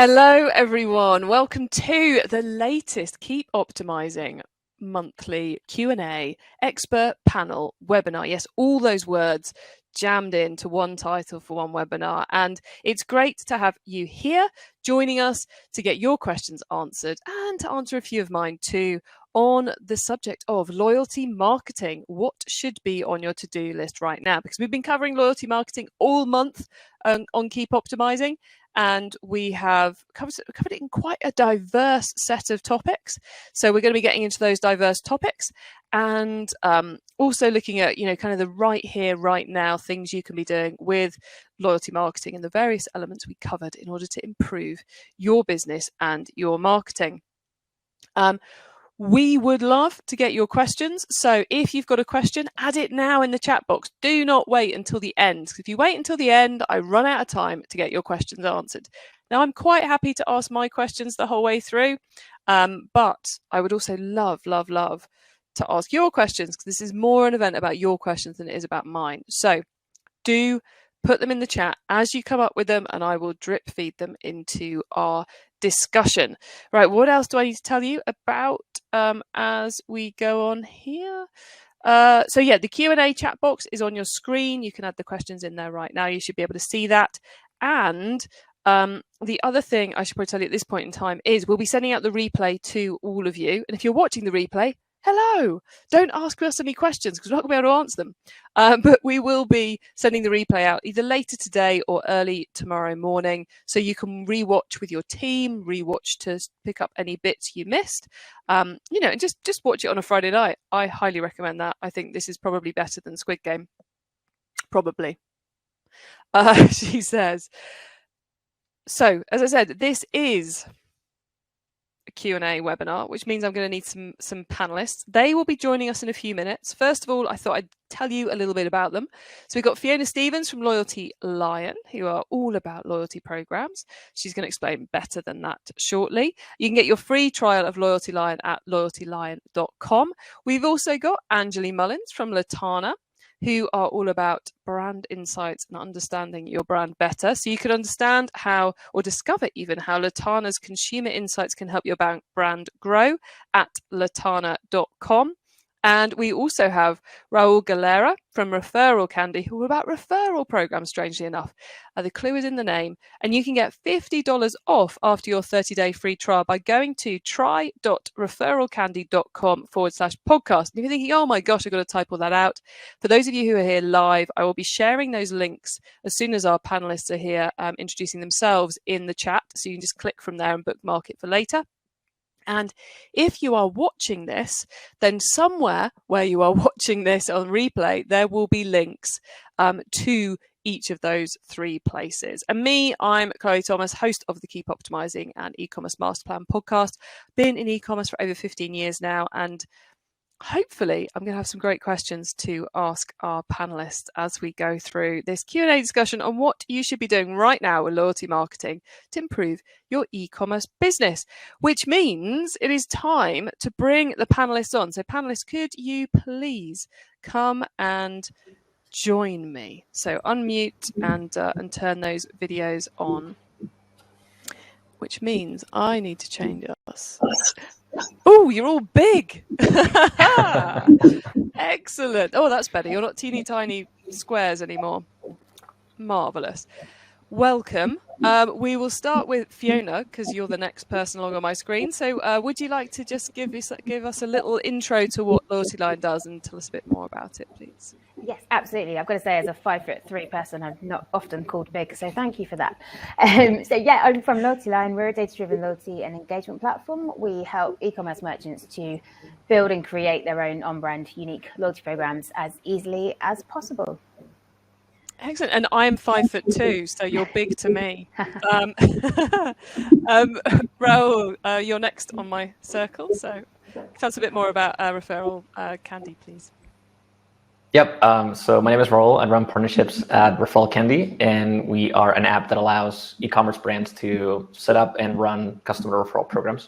Hello, everyone. Welcome to the latest Keep Optimizing monthly Q&A expert panel webinar. Yes, all those words jammed into one title for one webinar. And it's great to have you here joining us to get your questions answered and to answer a few of mine too on the subject of loyalty marketing. What should be on your to-do list right now? Because we've been covering loyalty marketing all month on Keep Optimizing. And we have covered it in quite a diverse set of topics. So we're going to be getting into those diverse topics and also looking at, kind of the right here, right now, things you can be doing with loyalty marketing and the various elements we covered in order to improve your business and your marketing. We would love to get your questions. So if you've got a question, add it now in the chat box. Do not wait until the end. Because if you wait until the end, I run out of time to get your questions answered. Now, I'm quite happy to ask my questions the whole way through. But I would also love to ask your questions, because this is more an event about your questions than it is about mine. So do put them in the chat as you come up with them, and I will drip feed them into our discussion. Right, what else do I need to tell you about as we go on here? So yeah, the Q&A chat box is on your screen. You can add the questions in there right now. You should be able to see that. And the other thing I should probably tell you at this point in time is we'll be sending out the replay to all of you. And if you're watching the replay, hello, don't ask us any questions because we're not going to be able to answer them. But we will be sending the replay out either later today or early tomorrow morning. So you can rewatch with your team, rewatch to pick up any bits you missed, and just watch it on a Friday night. I highly recommend that. I think this is probably better than Squid Game. Probably. She says. So, as I said, this is a Q&A webinar, which means I'm going to need some panelists. They will be joining us in a few minutes. First of all, I thought I'd tell you a little bit about them. So we've got Fiona Stevens from Loyalty Lion, who are all about loyalty programs. She's going to explain better than that shortly. You can get your free trial of Loyalty Lion at loyaltylion.com. We've also got Angeley Mullins from Latana, who are all about brand insights and understanding your brand better. So you can understand how, or discover even how Latana's consumer insights can help your brand grow at latana.com. And we also have Raul Galera from Referral Candy, who are about referral programs, strangely enough. The clue is in the name. And you can get $50 off after your 30-day free trial by going to try.referralcandy.com/podcast. And if you're thinking, oh my gosh, I've got to type all that out. For those of you who are here live, I will be sharing those links as soon as our panelists are here introducing themselves in the chat. So you can just click from there and bookmark it for later. And if you are watching this, then somewhere where you are watching this on replay, there will be links to each of those three places. And me, I'm Chloe Thomas, host of the Keep Optimizing and eCommerce Master Plan podcast. Been in e-commerce for over 15 years now, and hopefully I'm going to have some great questions to ask our panelists as we go through this Q&A discussion on what you should be doing right now with loyalty marketing to improve your e-commerce business, which means it is time to bring the panelists on. So panelists, could you please come and join me? So unmute and turn those videos on, which means I need to change us. Oh, you're all big. Excellent. Oh, that's better. You're not teeny tiny squares anymore. Marvelous. Welcome. We will start with Fiona, because you're the next person along on my screen. So would you like to just give us a little intro to what Loyalty Lion does and tell us a bit more about it, please? Yes, absolutely. I've got to say, as a 5'3" person, I'm not often called big, so thank you for that. So yeah, I'm from Loyalty Lion. We're a data-driven loyalty and engagement platform. We help e-commerce merchants to build and create their own on-brand, unique loyalty programs as easily as possible. Excellent. And I'm 5'2", so you're big to me. Raul, you're next on my circle. So tell us a bit more about Referral Candy, please. Yep. So my name is Raul. I run partnerships at Referral Candy, and we are an app that allows e-commerce brands to set up and run customer referral programs.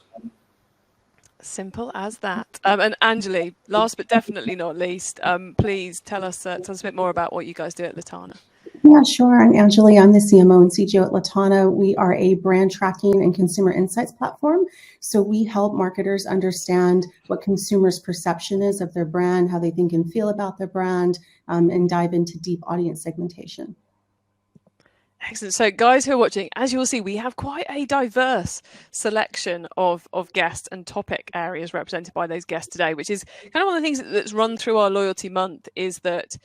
Simple as that. And Angeley, last but definitely not least, please tell us a bit more about what you guys do at Latana. Yeah, sure. I'm Angeley. I'm the CMO and CGO at Latana. We are a brand tracking and consumer insights platform. So we help marketers understand what consumers' perception is of their brand, how they think and feel about their brand, and dive into deep audience segmentation. Excellent. So guys who are watching, as you'll see, we have quite a diverse selection of guests and topic areas represented by those guests today, which is kind of one of the things that's run through our loyalty month, is that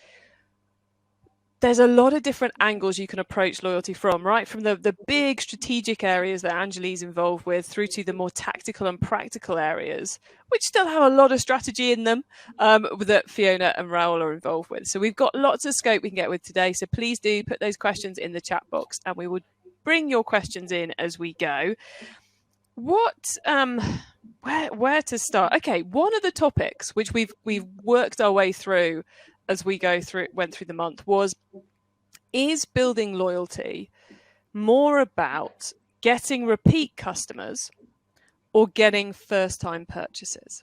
there's a lot of different angles you can approach loyalty from, right? From the big strategic areas that Angeley's involved with through to the more tactical and practical areas, which still have a lot of strategy in them, that Fiona and Raul are involved with. So we've got lots of scope we can get with today. So please do put those questions in the chat box and we will bring your questions in as we go. Where to start? Okay, one of the topics which we've worked our way through as we went through the month is building loyalty more about getting repeat customers or getting first-time purchases?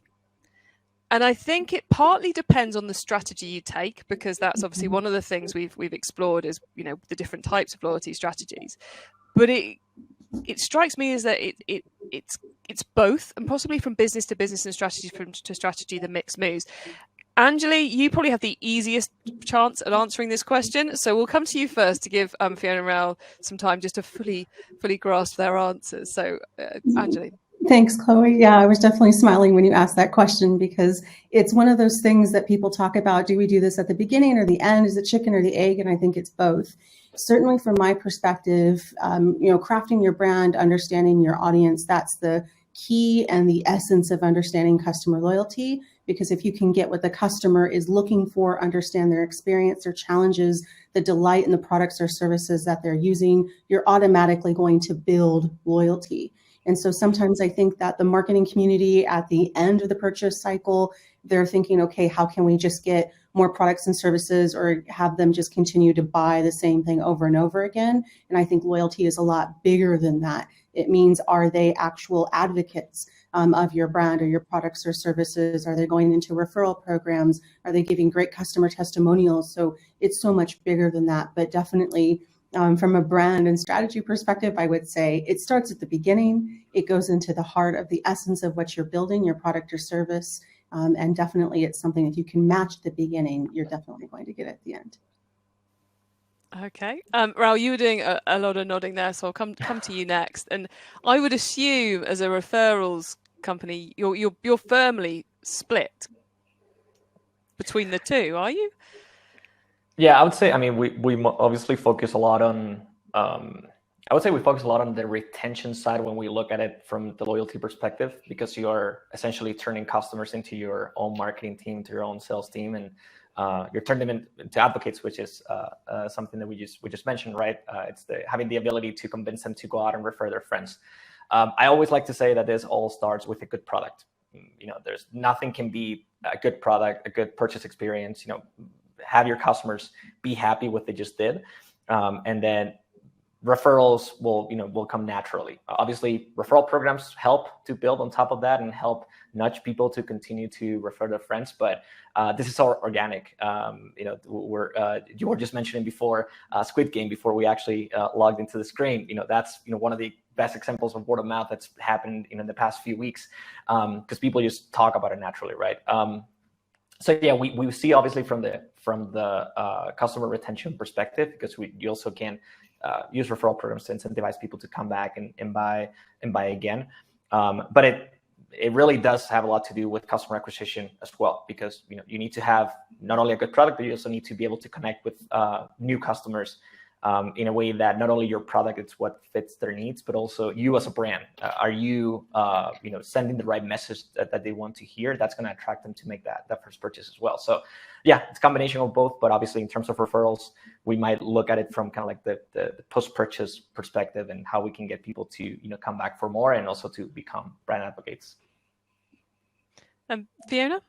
And I think it partly depends on the strategy you take, because that's obviously one of the things we've explored is, the different types of loyalty strategies. But it strikes me as that it's both, and possibly from business to business and strategy to strategy, the mix moves. Angeley, you probably have the easiest chance at answering this question, so we'll come to you first to give Fiona and Raul some time just to fully grasp their answers. So, Angeley. Thanks, Chloe. Yeah, I was definitely smiling when you asked that question, because it's one of those things that people talk about. Do we do this at the beginning or the end? Is it chicken or the egg? And I think it's both. Certainly from my perspective, crafting your brand, understanding your audience, that's the key and the essence of understanding customer loyalty. Because if you can get what the customer is looking for, understand their experience, their challenges, the delight in the products or services that they're using, you're automatically going to build loyalty. And so sometimes I think that the marketing community at the end of the purchase cycle, they're thinking, okay, how can we just get more products and services or have them just continue to buy the same thing over and over again? And I think loyalty is a lot bigger than that. It means, are they actual advocates of your brand or your products or services? Are they going into referral programs? Are they giving great customer testimonials? So it's so much bigger than that. But definitely from a brand and strategy perspective, I would say it starts at the beginning. It goes into the heart of the essence of what you're building, your product or service. And definitely it's something that you can match at the beginning, you're definitely going to get at the end. Okay. Raul, you were doing a lot of nodding there, so I'll come to you next. And I would assume as a referrals company, you're firmly split between the two, are you? Yeah, I would say, we obviously focus a lot on, I would say we focus a lot on the retention side when we look at it from the loyalty perspective, because you are essentially turning customers into your own marketing team, to your own sales team, and you're turning them into advocates, which is something that we just mentioned, right? It's having the ability to convince them to go out and refer their friends. I always like to say that this all starts with a good product. There's nothing can beat a good product, a good purchase experience. Have your customers be happy with what they just did, and then referrals will come naturally. Obviously, referral programs help to build on top of that and help nudge people to continue to refer their friends. But this is all organic. You were just mentioning before Squid Game before we actually logged into the screen. That's one of the best examples of word of mouth that's happened in the past few weeks, because people just talk about it naturally, right? So yeah, we see obviously from the customer retention perspective, because you also can use referral programs to incentivize people to come back and buy again. But it really does have a lot to do with customer acquisition as well, because you need to have not only a good product, but you also need to be able to connect with new customers in a way that not only your product is what fits their needs, but also you as a brand. Are you sending the right message that they want to hear? That's going to attract them to make that first purchase as well. So yeah, it's a combination of both. But obviously, in terms of referrals, we might look at it from kind of like the post-purchase perspective and how we can get people to come back for more and also to become brand advocates. Fiona?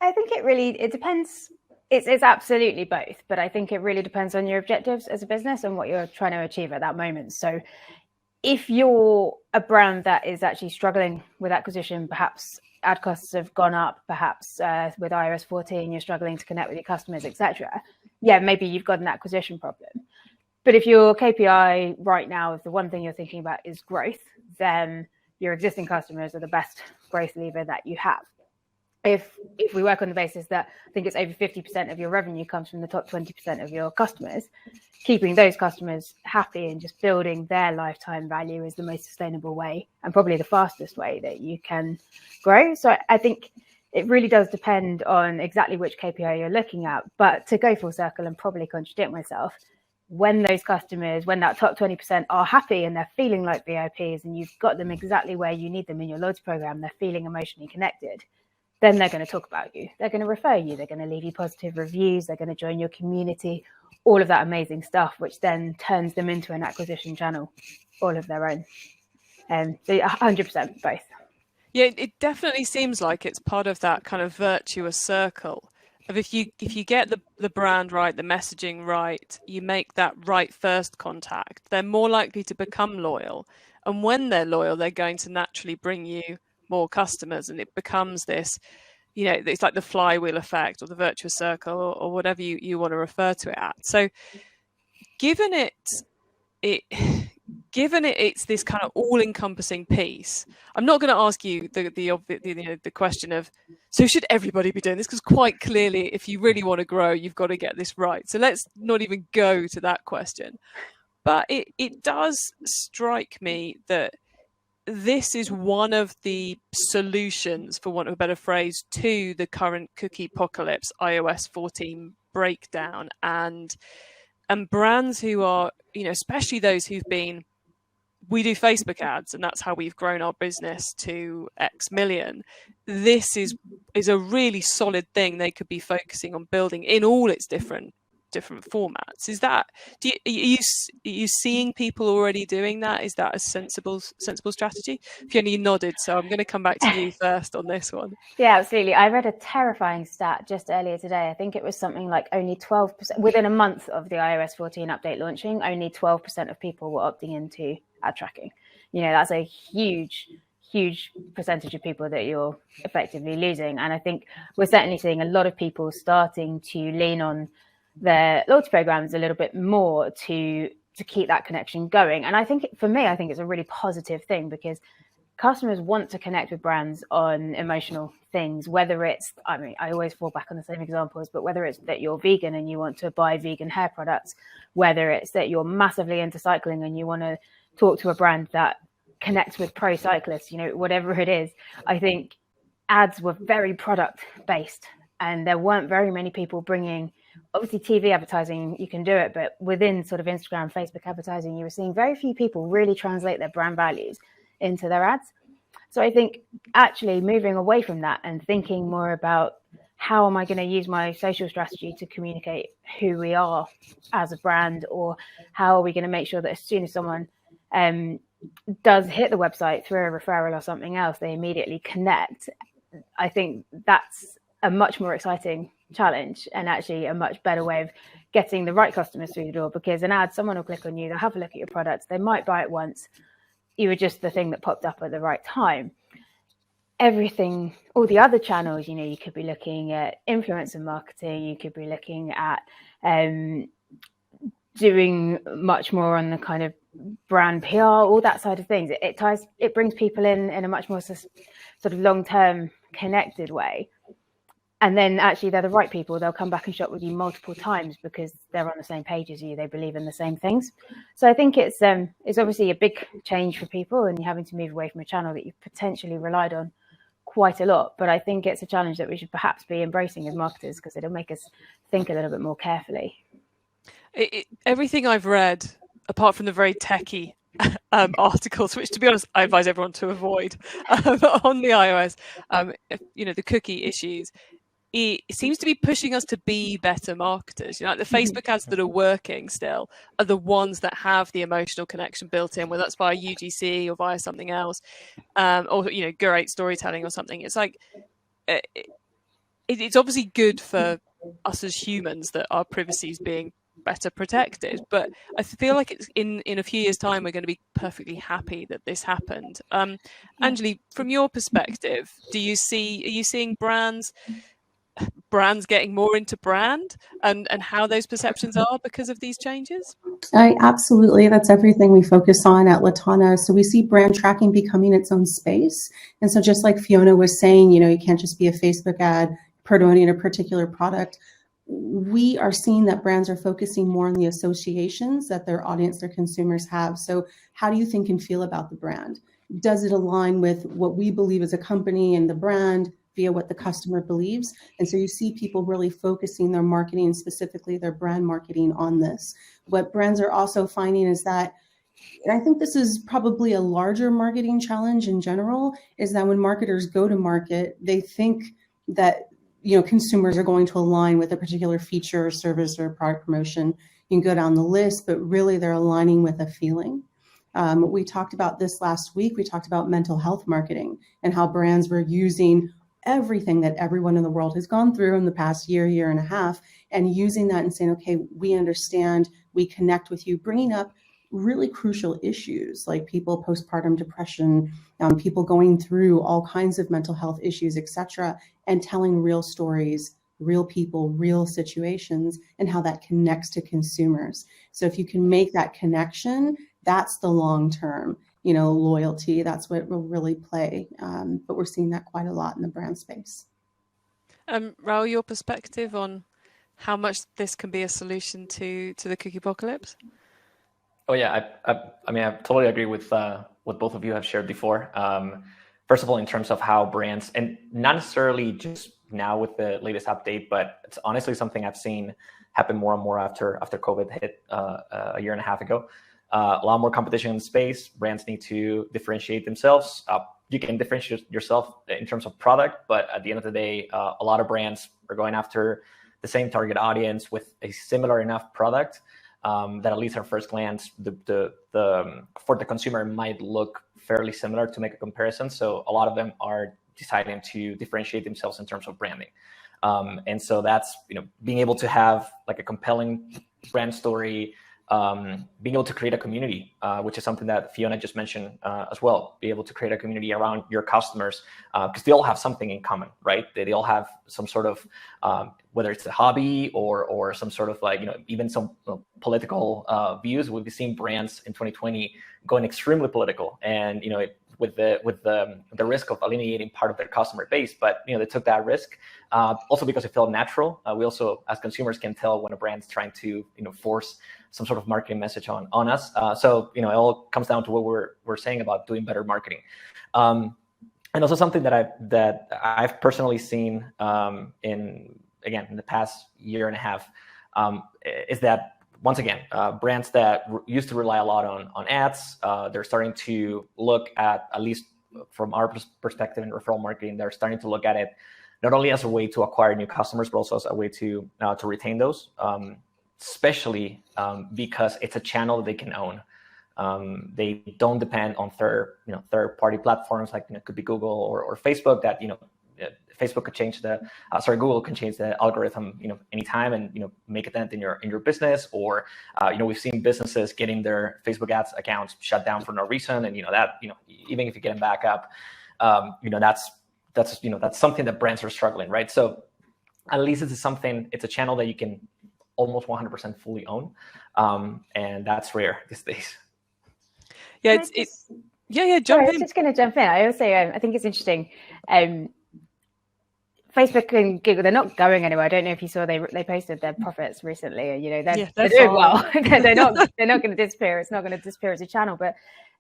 I think it depends. It's absolutely both, but I think it really depends on your objectives as a business and what you're trying to achieve at that moment. So if you're a brand that is actually struggling with acquisition, perhaps ad costs have gone up, perhaps with iOS 14, you're struggling to connect with your customers, etc., yeah, maybe you've got an acquisition problem. But if your KPI right now, if the one thing you're thinking about is growth, then your existing customers are the best growth lever that you have. If we work on the basis that I think it's over 50% of your revenue comes from the top 20% of your customers, keeping those customers happy and just building their lifetime value is the most sustainable way and probably the fastest way that you can grow. So I think it really does depend on exactly which KPI you're looking at. But to go full circle and probably contradict myself, when those customers, when that top 20% are happy and they're feeling like VIPs and you've got them exactly where you need them in your loyalty program, they're feeling emotionally connected, then they're going to talk about you. They're going to refer you. They're going to leave you positive reviews. They're going to join your community, all of that amazing stuff, which then turns them into an acquisition channel, all of their own. So 100% both. Yeah, it definitely seems like it's part of that kind of virtuous circle of if you get the brand right, the messaging right, you make that right first contact, they're more likely to become loyal. And when they're loyal, they're going to naturally bring you more customers, and it becomes this, it's like the flywheel effect or the virtuous circle or whatever you want to refer to it at. So given it's this kind of all-encompassing piece, I'm not going to ask you the question of, so should everybody be doing this? Because quite clearly, if you really want to grow, you've got to get this right. So let's not even go to that question. But it does strike me that this is one of the solutions, for want of a better phrase, to the current cookie apocalypse, iOS 14 breakdown, and brands who are, especially those who've been, we do Facebook ads and that's how we've grown our business to X million. This is a really solid thing they could be focusing on building in all its different formats. Is that, are you seeing people already doing that? Is that a sensible strategy? Fiona, you nodded, so I'm going to come back to you first on this one. Yeah, absolutely. I read a terrifying stat just earlier today. I think it was something like only 12%, within a month of the iOS 14 update launching, only 12% of people were opting into ad tracking. That's a huge percentage of people that you're effectively losing. And I think we're certainly seeing a lot of people starting to lean on their loyalty programs a little bit more to keep that connection going. And I think it's a really positive thing, because customers want to connect with brands on emotional things, whether it's, I always fall back on the same examples, but whether it's that you're vegan and you want to buy vegan hair products, whether it's that you're massively into cycling and you want to talk to a brand that connects with pro cyclists, whatever it is. I think ads were very product based, and there weren't very many people bringing, obviously TV advertising, you can do it, but within sort of Instagram, Facebook advertising, you were seeing very few people really translate their brand values into their ads. So I think actually moving away from that and thinking more about how am I going to use my social strategy to communicate who we are as a brand, or how are we going to make sure that as soon as someone does hit the website through a referral or something else, they immediately connect. I think that's a much more exciting challenge and actually a much better way of getting the right customers through the door, because an ad, someone will click on you, they'll have a look at your products, they might buy it once, you were just the thing that popped up at the right time. Everything, all the other channels, you could be looking at influencer marketing, you could be looking at doing much more on the kind of brand PR, all that side of things. It brings people in a much more sort of long-term connected way. And then actually they're the right people. They'll come back and shop with you multiple times because they're on the same page as you. They believe in the same things. So I think it's obviously a big change for people, and you're having to move away from a channel that you've potentially relied on quite a lot. But I think it's a challenge that we should perhaps be embracing as marketers, because it'll make us think a little bit more carefully. Everything I've read, apart from the very techie articles, which to be honest I advise everyone to avoid, on the iOS, the cookie issues, it seems to be pushing us to be better marketers. Like the Facebook ads that are working still are the ones that have the emotional connection built in, whether that's via UGC or via something else, or great storytelling or something. It's like it's obviously good for us as humans that our privacy is being better protected, but I feel like it's in a few years' time we're going to be perfectly happy that this happened. Angeley, from your perspective, are you seeing brands brands getting more into brand and how those perceptions are because of these changes? Absolutely. That's everything we focus on at Latana. So we see brand tracking becoming its own space. And so just like Fiona was saying, you can't just be a Facebook ad promoting a particular product. We are seeing that brands are focusing more on the associations that their audience, their consumers have. So how do you think and feel about the brand? Does it align with what we believe as a company and the brand via what the customer believes? And so you see people really focusing their marketing, specifically their brand marketing, on this. What brands are also finding is that, and I think this is probably a larger marketing challenge in general, is that when marketers go to market, they think that consumers are going to align with a particular feature or service or product promotion. You can go down the list, but really they're aligning with a feeling. We talked about this last week. We talked about mental health marketing and how brands were using everything that everyone in the world has gone through in the past year and a half, and using that and saying, okay, we understand, we connect with you, bringing up really crucial issues like people postpartum depression, people going through all kinds of mental health issues, etc., and telling real stories, real people, real situations, and how that connects to consumers. So if you can make that connection, that's the long-term, loyalty. That's what will really play. But we're seeing that quite a lot in the brand space. Raul, your perspective on how much this can be a solution to the cookie apocalypse? Oh yeah, I mean, I totally agree with what both of you have shared before. First of all, in terms of how brands, and not necessarily just now with the latest update, but it's honestly something I've seen happen more and more after COVID hit a year and a half ago. A lot more competition in the space. Brands need to differentiate themselves. You can differentiate yourself in terms of product, but at the end of the day, a lot of brands are going after the same target audience with a similar enough product that at least at first glance, for the consumer might look fairly similar to make a comparison. So a lot of them are deciding to differentiate themselves in terms of branding. And so that's, being able to have like a compelling brand story, being able to create a community, which is something that Fiona just mentioned as well. Be able to create a community around your customers because they all have something in common, right? They all have some sort of, whether it's a hobby or some sort of like, even some political views. We've seen brands in 2020 going extremely political, and with the risk of alienating part of their customer base, but they took that risk also because it felt natural. We also, as consumers, can tell when a brand's trying to force some sort of marketing message on us. So it all comes down to what we're saying about doing better marketing. And also something that I've personally seen in the past year and a half is that, once again, brands that used to rely a lot on ads, they're starting to look at least from our perspective in referral marketing, they're starting to look at it not only as a way to acquire new customers, but also as a way to retain those, especially because it's a channel that they can own. They don't depend on third-party platforms like it could be Google or Facebook that Facebook could change Google can change the algorithm, anytime and make a dent in your business. Or we've seen businesses getting their Facebook ads accounts shut down for no reason, and even if you get them back up, that's something that brands are struggling, right? So at least it's a channel that you can almost 100% fully own, and that's rare these days. Yeah, jump in. I was just going to jump in. I also I think it's interesting. Facebook and Google, they're not going anywhere. I don't know if you saw they posted their profits recently. They're doing well. they're not going to disappear. It's not going to disappear as a channel. But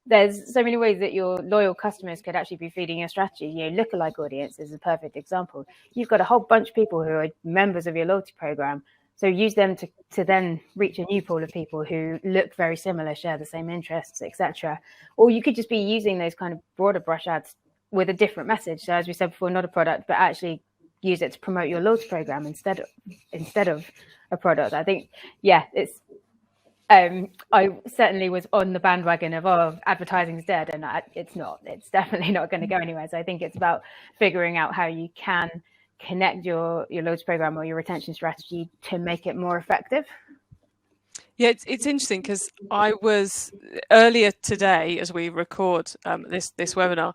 there's so many ways that your loyal customers could actually be feeding your strategy. Lookalike audience is a perfect example. You've got a whole bunch of people who are members of your loyalty program. So use them to then reach a new pool of people who look very similar, share the same interests, etc. Or you could just be using those kind of broader brush ads with a different message. So as we said before, not a product, but actually use it to promote your loyalty program instead of a product. I think, it's. I certainly was on the bandwagon of advertising's dead, and it's not. It's definitely not going to go anywhere. So I think it's about figuring out how you can connect your loyalty program or your retention strategy to make it more effective. Yeah, it's interesting because I was earlier today, as we record this webinar,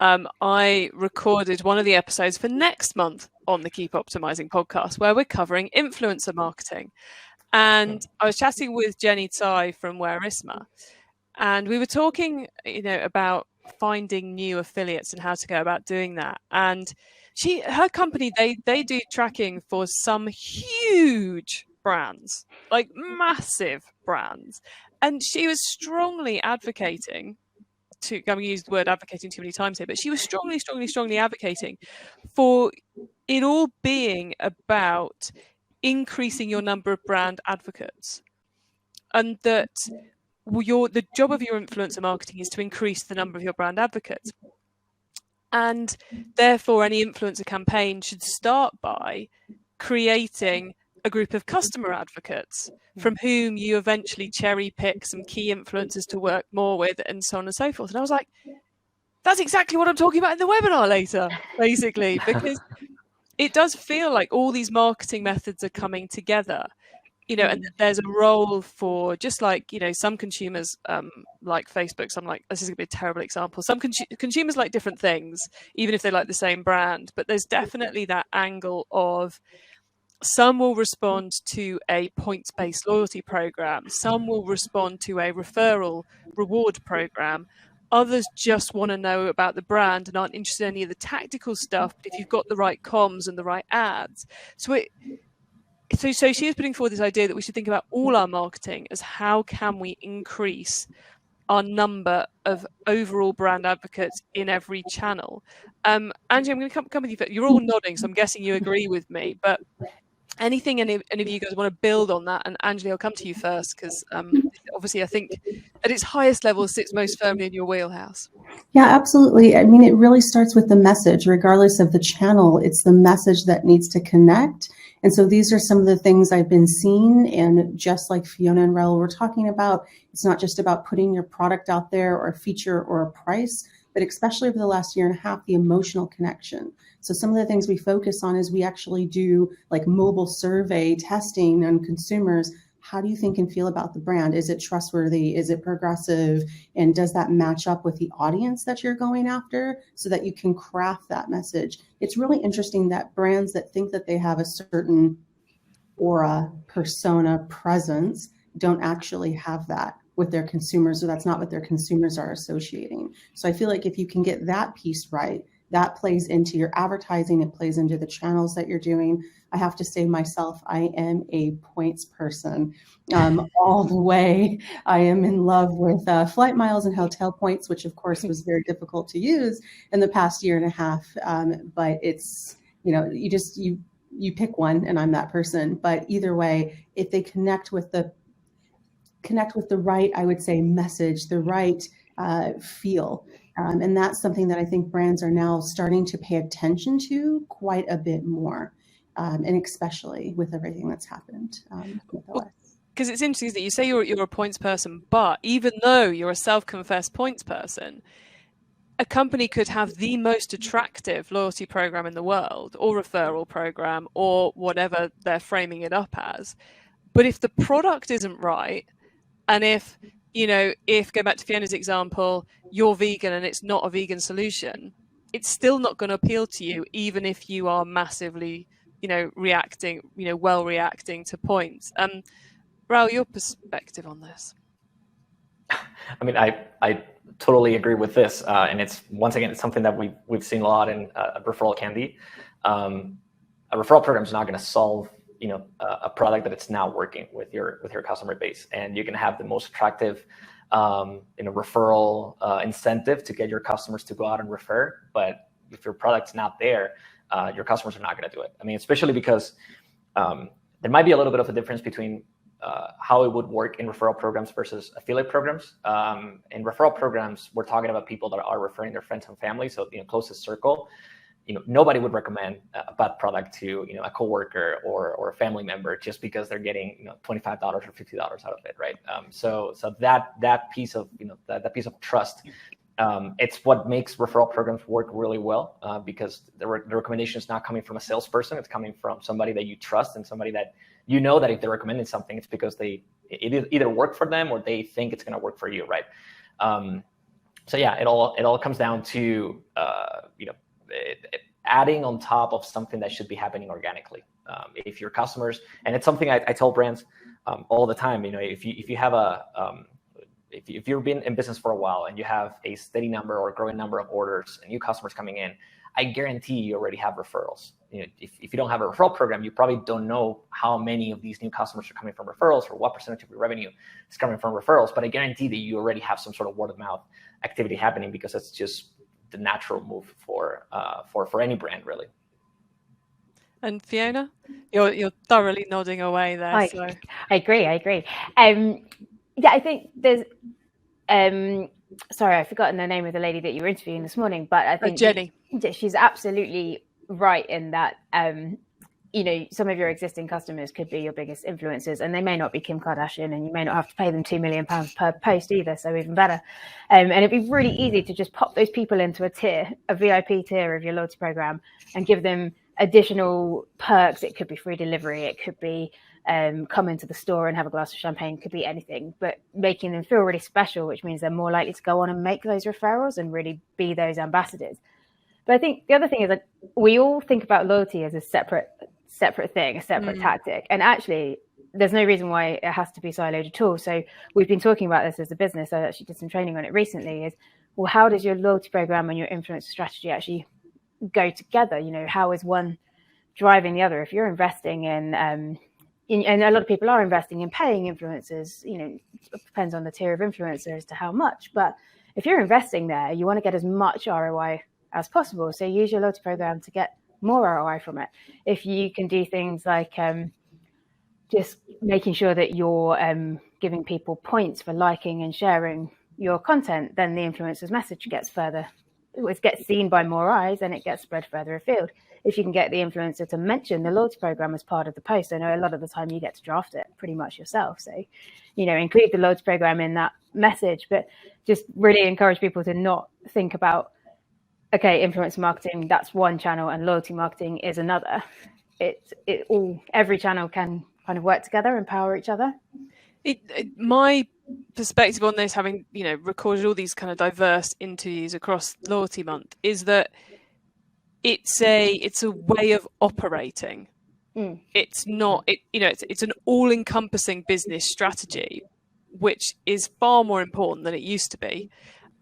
I recorded one of the episodes for next month on the Keep Optimizing podcast, where we're covering influencer marketing. And I was chatting with Jenny Tsai from Whereisma, and we were talking, about finding new affiliates and how to go about doing that. And her company, they do tracking for some huge brands, like massive brands. And she was strongly advocating I'm going to use the word advocating too many times here, but she was strongly advocating for it all being about increasing your number of brand advocates, and that the job of your influencer marketing is to increase the number of your brand advocates. And therefore, any influencer campaign should start by creating a group of customer advocates from whom you eventually cherry pick some key influencers to work more with, and so on and so forth. And I was like, that's exactly what I'm talking about in the webinar later, basically, because it does feel like all these marketing methods are coming together, and there's a role for, just like, some consumers like Facebook. Some like, this is going to be a terrible example. Some consumers like different things, even if they like the same brand. But there's definitely that angle of, some will respond to a points-based loyalty program. Some will respond to a referral reward program. Others just want to know about the brand and aren't interested in any of the tactical stuff, but if you've got the right comms and the right ads. So she was putting forward this idea that we should think about all our marketing as, how can we increase our number of overall brand advocates in every channel? Angie, I'm going to come with you. You're all nodding, so I'm guessing you agree with me, but anything any of you guys want to build on that? And Angeley, I'll come to you first, because obviously I think at its highest level sits most firmly in your wheelhouse. Yeah, absolutely. I mean, it really starts with the message. Regardless of the channel, it's the message that needs to connect. And so these are some of the things I've been seeing. And just like Fiona and Raul were talking about, it's not just about putting your product out there or a feature or a price, but especially over the last year and a half, the emotional connection. So some of the things we focus on is we actually do like mobile survey testing on consumers. How do you think and feel about the brand? Is it trustworthy? Is it progressive? And does that match up with the audience that you're going after, so that you can craft that message? It's really interesting that brands that think that they have a certain aura, persona, presence don't actually have that with their consumers, or that's not what their consumers are associating. So I feel like if you can get that piece right, that plays into your advertising, it plays into the channels that you're doing. I have to say myself, I am a points person all the way. I am in love with flight miles and hotel points, which of course was very difficult to use in the past year and a half. But it's, you pick one, and I'm that person. But either way, if they connect with the right, I would say, message, the right feel. And that's something that I think brands are now starting to pay attention to quite a bit more, and especially with everything that's happened with OS. Because it's interesting that you say you're a points person, but even though you're a self-confessed points person, a company could have the most attractive loyalty program in the world, or referral program, or whatever they're framing it up as. But if the product isn't right, and if go back to Fiona's example, you're vegan and it's not a vegan solution, it's still not going to appeal to you, even if you are massively, reacting to points. Raul, your perspective on this? I mean, I totally agree with this, and it's, once again, it's something that we've seen a lot in Referral Candy. A referral program is not going to solve a product that it's not working with your customer base, and you can have the most attractive referral incentive to get your customers to go out and refer, but if your product's not there, your customers are not going to do it. I mean, especially because there might be a little bit of a difference between how it would work in referral programs versus affiliate programs. In referral programs, we're talking about people that are referring their friends and family, so closest circle. Nobody would recommend a bad product to a coworker or a family member just because they're getting $25 or $50 out of it, right? So that piece of that piece of trust, it's what makes referral programs work really well, because the recommendation is not coming from a salesperson; it's coming from somebody that you trust and somebody that that if they're recommending something, it's because it either worked for them or they think it's going to work for you, right? So yeah, it all comes down to adding on top of something that should be happening organically. If your customers, and it's something I tell brands all the time, if you have if you've been in business for a while and you have a steady number or growing number of orders and new customers coming in, I guarantee you already have referrals. If you don't have a referral program, you probably don't know how many of these new customers are coming from referrals or what percentage of your revenue is coming from referrals. But I guarantee that you already have some sort of word of mouth activity happening, because it's just the natural move for any brand, really. And Fiona, you're thoroughly nodding away there. I agree. Yeah, I think there's. Sorry, I've forgotten the name of the lady that you were interviewing this morning, but I think Jenny. She's absolutely right in that. Some of your existing customers could be your biggest influencers, and they may not be Kim Kardashian, and you may not have to pay them £2 million per post either, so even better. And it'd be really easy to just pop those people into a VIP tier of your loyalty program, and give them additional perks. It could be free delivery, it could be come into the store and have a glass of champagne, could be anything, but making them feel really special, which means they're more likely to go on and make those referrals and really be those ambassadors. But I think the other thing is that we all think about loyalty as a separate thing, a separate tactic. And actually, there's no reason why it has to be siloed at all. So we've been talking about this as a business. I actually did some training on it recently. Is, well, how does your loyalty program and your influencer strategy actually go together? How is one driving the other? If you're investing in, and a lot of people are investing in paying influencers, it depends on the tier of influencer as to how much. But if you're investing there, you want to get as much ROI as possible. So use your loyalty program to get more ROI from it. If you can do things like just making sure that you're giving people points for liking and sharing your content, then the influencer's message gets seen by more eyes, and it gets spread further afield. If you can get the influencer to mention the loyalty program as part of the post, I know a lot of the time you get to draft it pretty much yourself. So, include the loyalty program in that message, but just really encourage people to not think about, okay, influencer marketing, that's one channel, and loyalty marketing is another. Every channel can kind of work together and power each other. My perspective on this, having recorded all these kind of diverse interviews across Loyalty Month, is that it's a way of operating. It's not it's an all-encompassing business strategy, which is far more important than it used to be,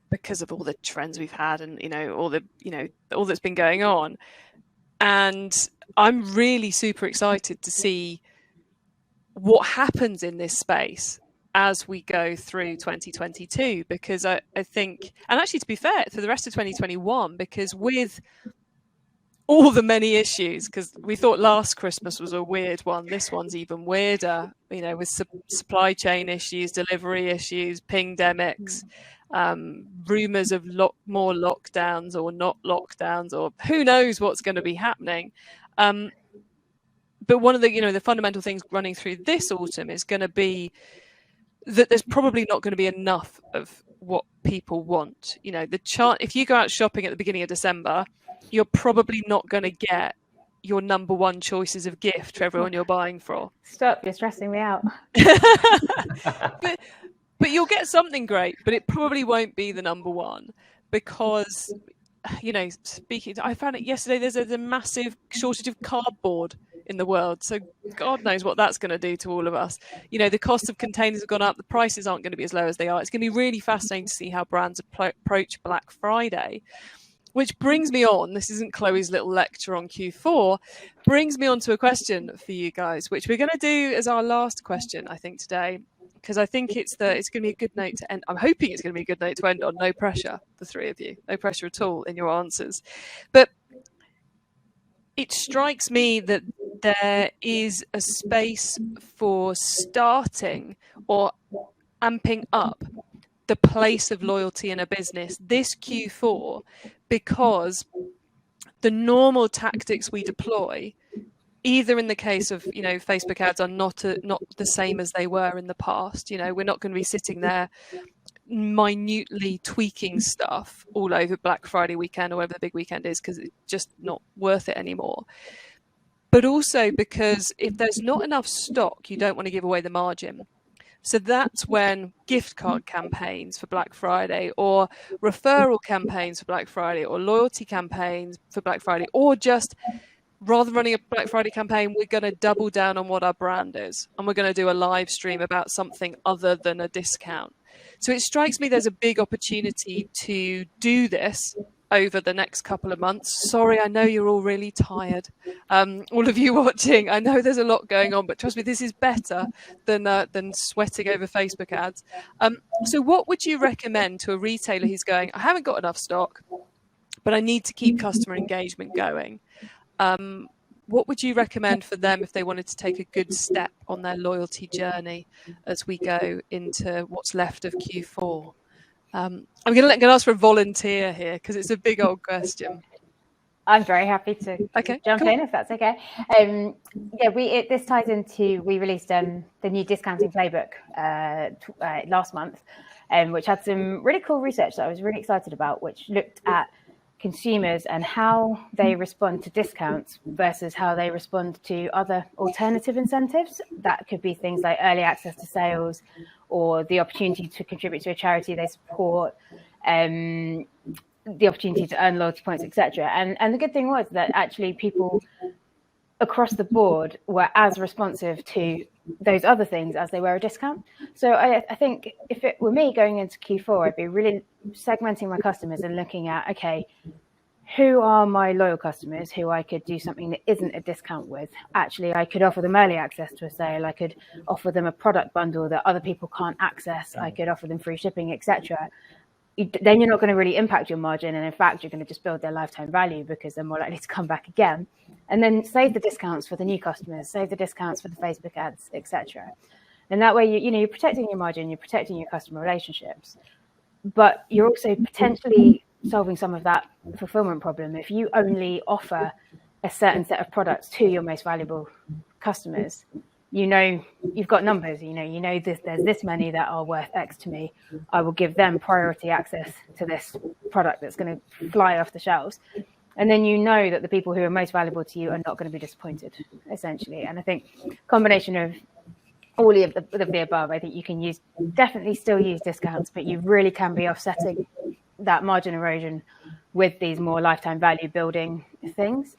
because of all the trends we've had and all that's been going on. And I'm really super excited to see what happens in this space as we go through 2022, because I think, and actually to be fair, for the rest of 2021, because with all the many issues, because we thought last Christmas was a weird one, this one's even weirder, with supply chain issues, delivery issues, pingdemics, rumors of more lockdowns or not lockdowns, or who knows what's going to be happening. But one of the fundamental things running through this autumn is going to be that there's probably not going to be enough of what people want. If you go out shopping at the beginning of December, you're probably not going to get your number one choices of gift for everyone you're buying for. Stop, you're stressing me out. But you'll get something great, but it probably won't be the number one, because, I found it yesterday, there's a massive shortage of cardboard in the world. So God knows what that's going to do to all of us. The cost of containers have gone up. The prices aren't going to be as low as they are. It's going to be really fascinating to see how brands approach Black Friday. Which brings me on, this isn't Chloe's little lecture on Q4, brings me on to a question for you guys, which we're going to do as our last question, I think, today, because I think it's going to be a good note to end. I'm hoping it's going to be a good note to end on. No pressure, the three of you. No pressure at all in your answers. But it strikes me that there is a space for starting or amping up the place of loyalty in a business this Q4, because the normal tactics we deploy, either in the case of Facebook ads, are not the same as they were in the past. We're not going to be sitting there minutely tweaking stuff all over Black Friday weekend or whatever the big weekend is, because it's just not worth it anymore. But also because if there's not enough stock, you don't want to give away the margin. So that's when gift card campaigns for Black Friday, or referral campaigns for Black Friday, or loyalty campaigns for Black Friday, or just rather than running a Black Friday campaign, we're going to double down on what our brand is, and we're going to do a live stream about something other than a discount. So it strikes me there's a big opportunity to do this over the next couple of months. Sorry, I know you're all really tired. All of you watching, I know there's a lot going on, but trust me, this is better than sweating over Facebook ads. So what would you recommend to a retailer who's going, I haven't got enough stock, but I need to keep customer engagement going? What would you recommend for them if they wanted to take a good step on their loyalty journey as we go into what's left of Q4? I'm going to ask for a volunteer here because it's a big old question. I'm very happy to jump in if that's okay. This ties into, we released the new discounting playbook last month, which had some really cool research that I was really excited about, which looked at consumers and how they respond to discounts versus how they respond to other alternative incentives. That could be things like early access to sales, or the opportunity to contribute to a charity they support, the opportunity to earn loyalty points, etc. And the good thing was that actually people across the board were as responsive to those other things as they were a discount. So I think if it were me going into Q4, I'd be really segmenting my customers and looking at, okay, who are my loyal customers who I could do something that isn't a discount with? Actually, I could offer them early access to a sale. I could offer them a product bundle that other people can't access. I could offer them free shipping, etc. Then you're not going to really impact your margin. And in fact, you're going to just build their lifetime value because they're more likely to come back again. And then save the discounts for the new customers, save the discounts for the Facebook ads, etc. And that way, you're protecting your margin, you're protecting your customer relationships, but you're also potentially solving some of that fulfillment problem. If you only offer a certain set of products to your most valuable customers, you've got numbers, there's this many that are worth X to me. I will give them priority access to this product that's going to fly off the shelves. And then that the people who are most valuable to you are not going to be disappointed, essentially. And I think combination of all of the above, I think you can definitely still use discounts, but you really can be offsetting that margin erosion with these more lifetime value building things.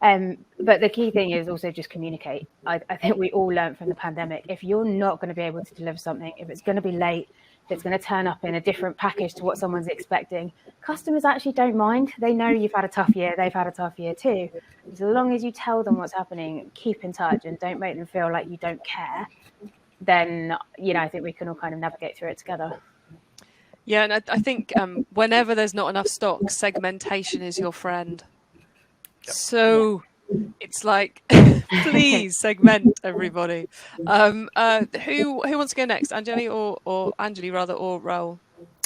But the key thing is also just communicate. I think we all learned from the pandemic, if you're not going to be able to deliver something, if it's going to be late, if it's going to turn up in a different package to what someone's expecting, customers actually don't mind. They know you've had a tough year. They've had a tough year too. As long as you tell them what's happening, keep in touch and don't make them feel like you don't care, then, I think we can all kind of navigate through it together. Yeah, and I think whenever there's not enough stock, segmentation is your friend. Yep. So it's like, please segment everybody. Who wants to go next? Angeley or Raul?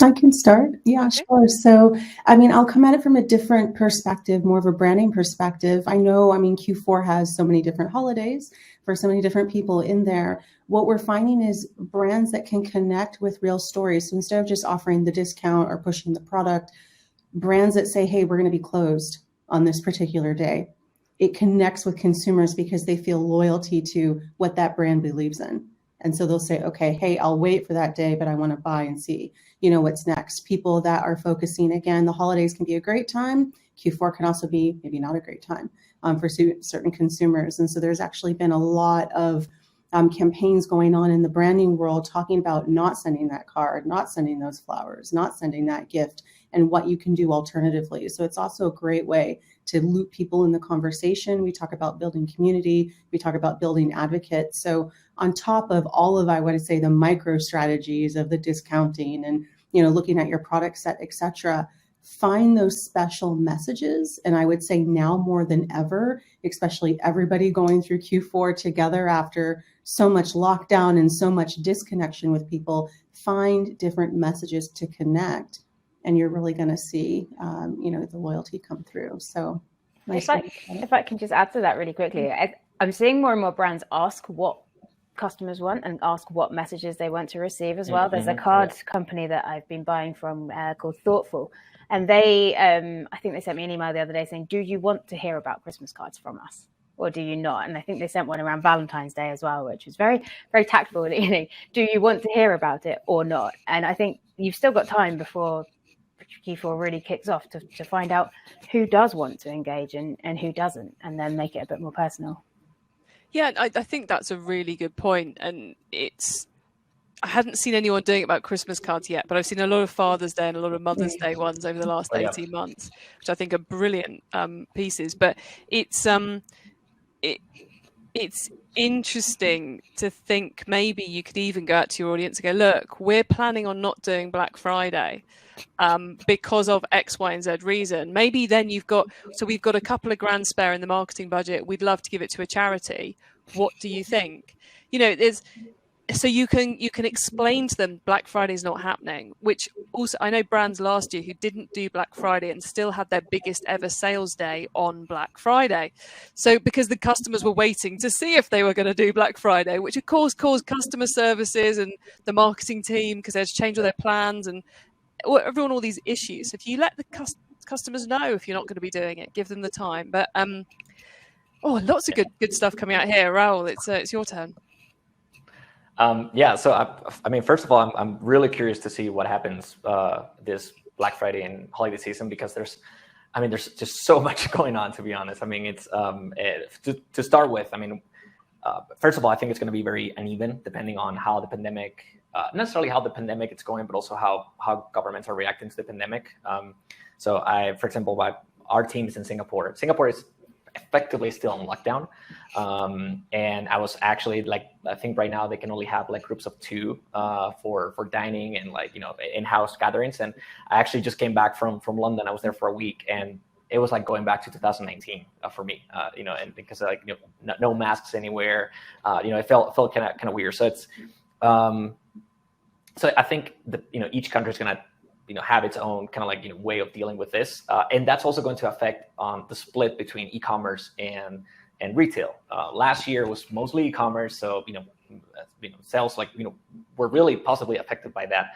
I can start. Yeah, okay. Sure. So, I'll come at it from a different perspective, more of a branding perspective. Q4 has so many different holidays for so many different people in there. What we're finding is brands that can connect with real stories. So instead of just offering the discount or pushing the product, brands that say, hey, we're going to be closed on this particular day. It connects with consumers because they feel loyalty to what that brand believes in. And so they'll say, okay, hey, I'll wait for that day, but I want to buy and see, what's next. People that are focusing, again, the holidays can be a great time. Q4 can also be maybe not a great time for certain consumers. And so there's actually been a lot of campaigns going on in the branding world talking about not sending that card, not sending those flowers, not sending that gift, and what you can do alternatively. So it's also a great way to loop people in the conversation. We talk about building community. We talk about building advocates. So on top of all of, I want to say, the micro strategies of the discounting and, looking at your product set, et cetera, find those special messages. And I would say now more than ever, especially everybody going through Q4 together after so much lockdown and so much disconnection with people, find different messages to connect. And you're really going to see, the loyalty come through. So if I can just add to that really quickly, I'm seeing more and more brands ask what customers want and ask what messages they want to receive as well. There's a card company that I've been buying from called Thoughtful. And they, I think they sent me an email the other day saying, do you want to hear about Christmas cards from us? or do you not? And I think they sent one around Valentine's Day as well, which was very, very tactful. You know, do you want to hear about it or not? And I think you've still got time before Q4 really kicks off to find out who does want to engage and who doesn't, and then make it a bit more personal. Yeah, I think that's a really good point. And I hadn't seen anyone doing it about Christmas cards yet, but I've seen a lot of Father's Day and a lot of Mother's Day ones over the last 18 months, which I think are brilliant pieces. But it's interesting to think maybe you could even go out to your audience and go, look, we're planning on not doing Black Friday because of X, Y, and Z reason. Maybe then we've got a couple of grand spare in the marketing budget. We'd love to give it to a charity. What do you think? You know, so you can explain to them Black Friday is not happening, which also I know brands last year who didn't do Black Friday and still had their biggest ever sales day on Black Friday. So because the customers were waiting to see if they were going to do Black Friday, which of course caused customer services and the marketing team, because they had to change all their plans and everyone all these issues. If you let the customers know if you're not going to be doing it, give them the time. But lots of good stuff coming out here. Raul, it's your turn. So I mean, first of all, I'm really curious to see what happens this Black Friday and holiday season, because there's just so much going on, to be honest. I mean, it's to start with, I mean, first of all, I think it's going to be very uneven depending on how the pandemic, not necessarily how the pandemic is going, but also how governments are reacting to the pandemic. So for example, our team is in Singapore. Singapore is effectively still on lockdown. And I was actually I think right now they can only have groups of 2 for dining and in-house gatherings. And I actually just came back from London. I was there for a week, and it was like going back to 2019 for me, and because no masks anywhere, it felt kind of weird. So it's, so I think that, each country is going to, have its own kind of way of dealing with this. And that's also going to affect the split between e-commerce and retail. Last year was mostly e-commerce. So, sales were really possibly affected by that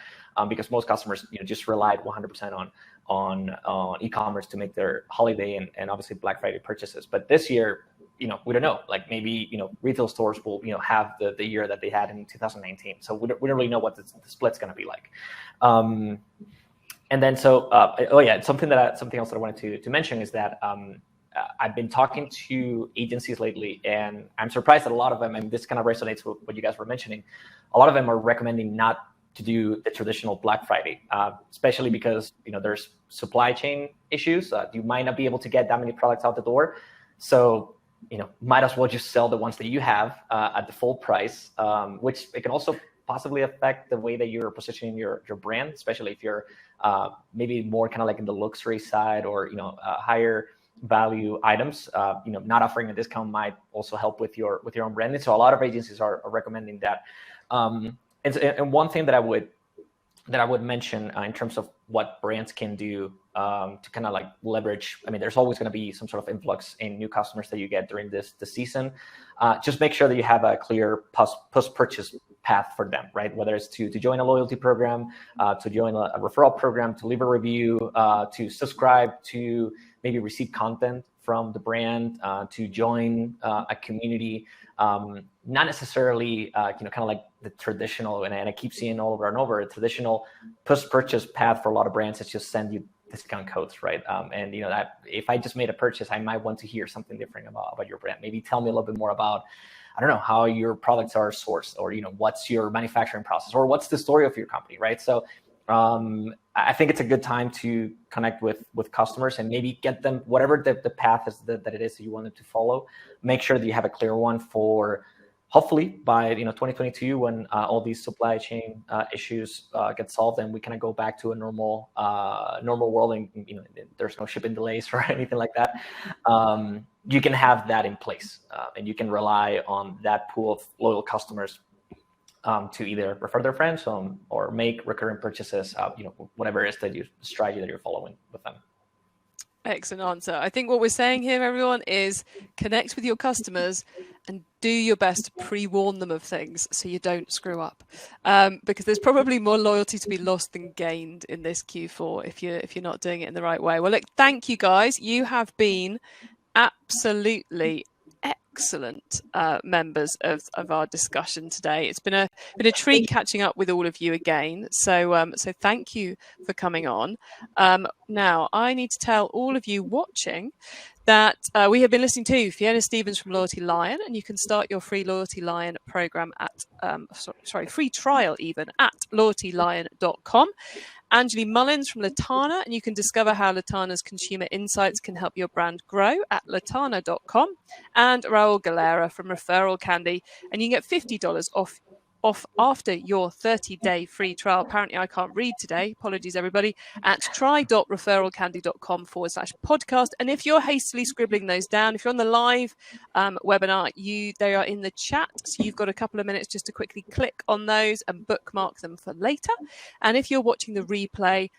because most customers, just relied 100% on e-commerce to make their holiday and obviously Black Friday purchases. But this year, we don't know, maybe, retail stores will, have the year that they had in 2019. So we don't really know what the split's going to be like. And then, so, something else that I wanted to mention is that I've been talking to agencies lately, and I'm surprised that a lot of them, and this kind of resonates with what you guys were mentioning, a lot of them are recommending not to do the traditional Black Friday, especially because, there's supply chain issues. You might not be able to get that many products out the door. So, might as well just sell the ones that you have at the full price, which it can also possibly affect the way that you're positioning your brand, especially if you're maybe more kind of in the luxury side or, higher value items. Not offering a discount might also help with your own branding. So a lot of agencies are recommending that. And one thing that I would mention in terms of what brands can do to kind of leverage. I mean, there's always going to be some sort of influx in new customers that you get during the season. Just make sure that you have a clear post-purchase path for them, right? Whether it's to join a loyalty program, to join a referral program, to leave a review, to subscribe, to maybe receive content from the brand, to join a community. Not necessarily, kind of like the traditional, and I keep seeing over and over, a traditional post-purchase path for a lot of brands is just send you discount codes, right? And that if I just made a purchase, I might want to hear something different about your brand. Maybe tell me a little bit more about, I don't know, how your products are sourced, or what's your manufacturing process, or what's the story of your company, right? So I think it's a good time to connect with customers and maybe get them whatever the path is that it is that you want them to follow. Make sure that you have a clear one for hopefully by 2022, when all these supply chain issues get solved and we kind of go back to a normal world, and there's no shipping delays or anything like that. You can have that in place, and you can rely on that pool of loyal customers to either refer their friends or make recurring purchases. Whatever it is the strategy that you're following with them. Excellent answer. I think what we're saying here, everyone, is connect with your customers and do your best to pre-warn them of things so you don't screw up. Because there's probably more loyalty to be lost than gained in this Q4 if you're not doing it in the right way. Well, look, thank you guys. You have been absolutely excellent members of our discussion today. It's been a treat catching up with all of you again. So thank you for coming on. Now I need to tell all of you watching that we have been listening to Fiona Stevens from Loyalty Lion, and you can start your free Loyalty Lion program at free trial even at loyaltylion.com. Angeley Mullins from Latana, and you can discover how Latana's consumer insights can help your brand grow at latana.com. And Raul Galera from Referral Candy, and you can get $50 off after your 30-day free trial. Apparently I can't read today, apologies everybody, at try.referralcandy.com/podcast. And if you're hastily scribbling those down, if you're on the live webinar, they are in the chat, so you've got a couple of minutes just to quickly click on those and bookmark them for later. And if you're watching the replay,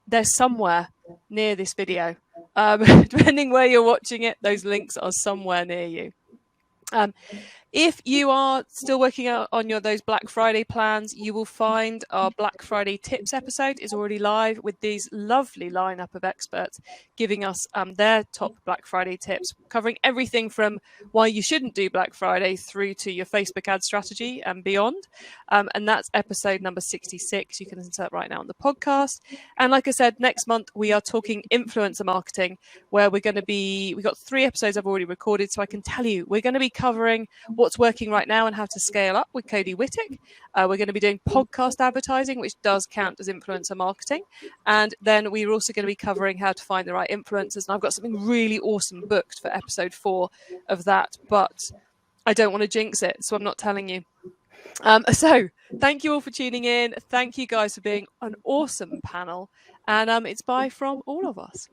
they're somewhere near this video. Depending where you're watching it, those links are somewhere near you. If you are still working out on those Black Friday plans, you will find our Black Friday tips episode is already live with these lovely lineup of experts giving us their top Black Friday tips, covering everything from why you shouldn't do Black Friday through to your Facebook ad strategy and beyond. And that's episode number 66. You can listen to that right now on the podcast. And like I said, next month we are talking influencer marketing, where we've got 3 episodes I've already recorded, so I can tell you we're going to be covering what's working right now and how to scale up with Cody Wittick. We're going to be doing podcast advertising, which does count as influencer marketing. And then we're also going to be covering how to find the right influencers. And I've got something really awesome booked for episode 4 of that, but I don't want to jinx it, so I'm not telling you. So thank you all for tuning in. Thank you guys for being an awesome panel. And it's bye from all of us.